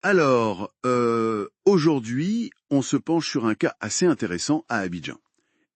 Alors, aujourd'hui, on se penche sur un cas assez intéressant à Abidjan.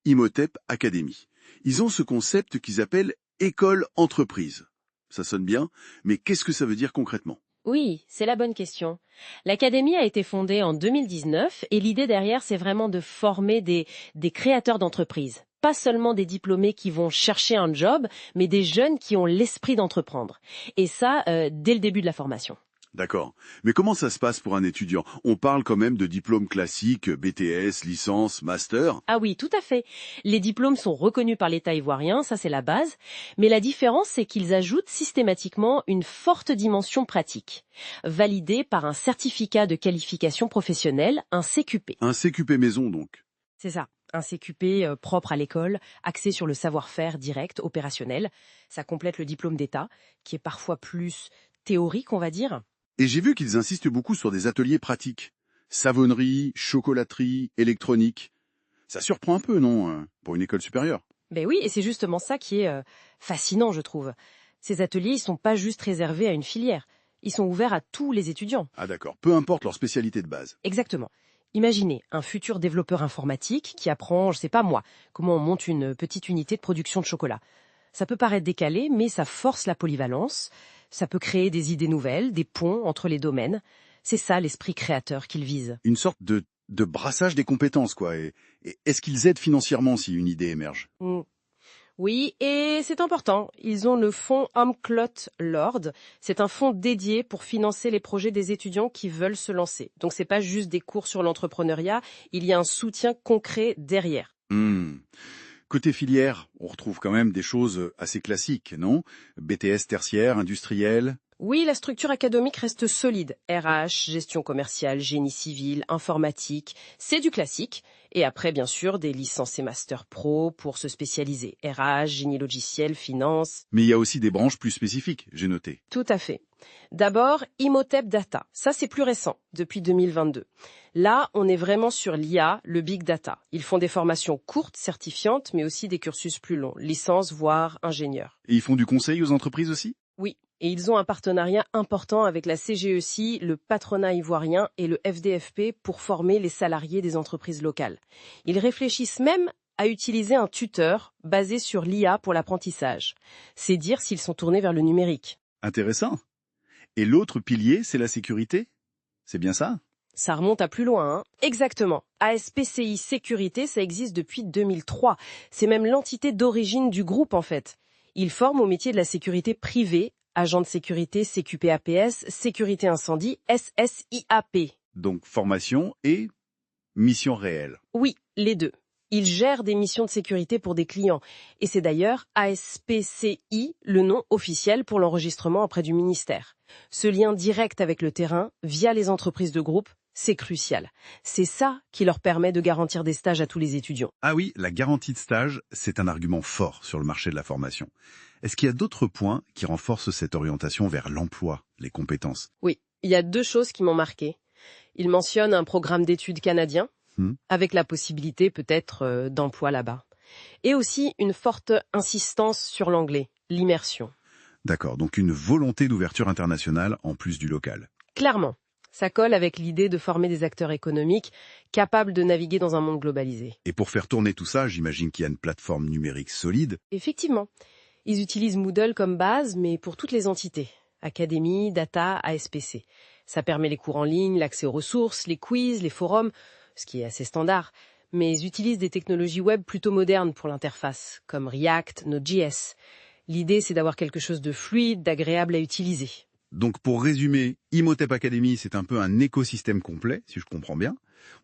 Imhotep Academy. Ils ont ce concept qu'ils appellent école-entreprise. Ça sonne bien, mais qu'est-ce que ça veut dire concrètement? Oui, c'est la bonne question. L'Académie a été fondée en 2019 et l'idée derrière, c'est vraiment de former des créateurs d'entreprises. Pas seulement des diplômés qui vont chercher un job, mais des jeunes qui ont l'esprit d'entreprendre. Et ça, dès le début de la formation. D'accord. Mais comment ça se passe pour un étudiant? On parle quand même de diplômes classiques, BTS, licence, master. Ah oui, tout à fait. Les diplômes sont reconnus par l'État ivoirien, ça c'est la base, mais la différence c'est qu'ils ajoutent systématiquement une forte dimension pratique, validée par un certificat de qualification professionnelle, un CQP. Un CQP maison donc. C'est ça, un CQP propre à l'école, axé sur le savoir-faire direct, opérationnel. Ça complète le diplôme d'État, qui est parfois plus théorique, on va dire. Et j'ai vu qu'ils insistent beaucoup sur des ateliers pratiques. Savonnerie, chocolaterie, électronique. Ça surprend un peu, non, pour une école supérieure? Ben oui, et c'est justement ça qui est fascinant, je trouve. Ces ateliers, ils sont pas juste réservés à une filière. Ils sont ouverts à tous les étudiants. Ah d'accord, peu importe leur spécialité de base. Exactement. Imaginez un futur développeur informatique qui apprend, je sais pas moi, comment on monte une petite unité de production de chocolat. Ça peut paraître décalé, mais ça force la polyvalence. Ça peut créer des idées nouvelles, des ponts entre les domaines. C'est ça l'esprit créateur qu'il vise. Une sorte de brassage des compétences, quoi. Et est-ce qu'ils aident financièrement si une idée émerge? Mm. Oui, et c'est important. Ils ont le fonds Amclot Lord. C'est un fonds dédié pour financer les projets des étudiants qui veulent se lancer. Donc c'est pas juste des cours sur l'entrepreneuriat, il y a un soutien concret derrière. Hmm. Côté filière, on retrouve quand même des choses assez classiques, non? BTS tertiaire, industriel. Oui, la structure académique reste solide. RH, gestion commerciale, génie civil, informatique, c'est du classique. Et après, bien sûr, des licences et masters pro pour se spécialiser. RH, génie logiciel, finance. Mais il y a aussi des branches plus spécifiques, j'ai noté. Tout à fait. D'abord, Imhotep Data. Ça, c'est plus récent, depuis 2022. Là, on est vraiment sur l'IA, le big data. Ils font des formations courtes, certifiantes, mais aussi des cursus plus longs, licence, voire ingénieur. Et ils font du conseil aux entreprises aussi? Oui, et ils ont un partenariat important avec la CGECI, le patronat ivoirien et le FDFP pour former les salariés des entreprises locales. Ils réfléchissent même à utiliser un tuteur basé sur l'IA pour l'apprentissage. C'est dire s'ils sont tournés vers le numérique. Intéressant. Et l'autre pilier, c'est la sécurité? C'est bien ça? Ça remonte à plus loin, hein. Exactement. ASPCI Sécurité, ça existe depuis 2003. C'est même l'entité d'origine du groupe, en fait. Ils forment au métier de la sécurité privée, agent de sécurité CQP-APS, sécurité incendie, SSIAP. Donc formation et mission réelle. Oui, les deux. Ils gèrent des missions de sécurité pour des clients. Et c'est d'ailleurs ASPCI, le nom officiel pour l'enregistrement auprès du ministère. Ce lien direct avec le terrain, via les entreprises de groupe, c'est crucial. C'est ça qui leur permet de garantir des stages à tous les étudiants. Ah oui, la garantie de stage, c'est un argument fort sur le marché de la formation. Est-ce qu'il y a d'autres points qui renforcent cette orientation vers l'emploi, les compétences? Oui, il y a deux choses qui m'ont marqué. Ils mentionnent un programme d'études canadien, Hmm. avec la possibilité peut-être d'emploi là-bas. Et aussi une forte insistance sur l'anglais, l'immersion. D'accord, donc une volonté d'ouverture internationale en plus du local. Clairement, ça colle avec l'idée de former des acteurs économiques capables de naviguer dans un monde globalisé. Et pour faire tourner tout ça, j'imagine qu'il y a une plateforme numérique solide. Effectivement, ils utilisent Moodle comme base, mais pour toutes les entités. Académie, data, ASPC. Ça permet les cours en ligne, l'accès aux ressources, les quiz, les forums, ce qui est assez standard. Mais ils utilisent des technologies web plutôt modernes pour l'interface, comme React, Node.js. L'idée, c'est d'avoir quelque chose de fluide, d'agréable à utiliser. Donc pour résumer, Imhotep Academy, c'est un peu un écosystème complet, si je comprends bien.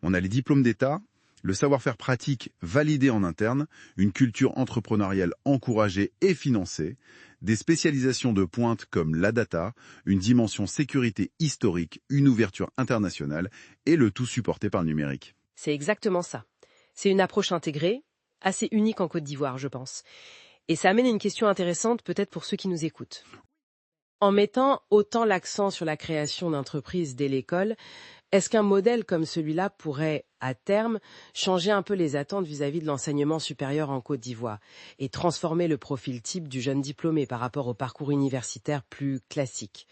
On a les diplômes d'État, le savoir-faire pratique validé en interne, une culture entrepreneuriale encouragée et financée, des spécialisations de pointe comme la data, une dimension sécurité historique, une ouverture internationale, et le tout supporté par le numérique. C'est exactement ça. C'est une approche intégrée, assez unique en Côte d'Ivoire, je pense. Et ça amène une question intéressante peut-être pour ceux qui nous écoutent. En mettant autant l'accent sur la création d'entreprises dès l'école, est-ce qu'un modèle comme celui-là pourrait, à terme, changer un peu les attentes vis-à-vis de l'enseignement supérieur en Côte d'Ivoire et transformer le profil type du jeune diplômé par rapport au parcours universitaire plus classique?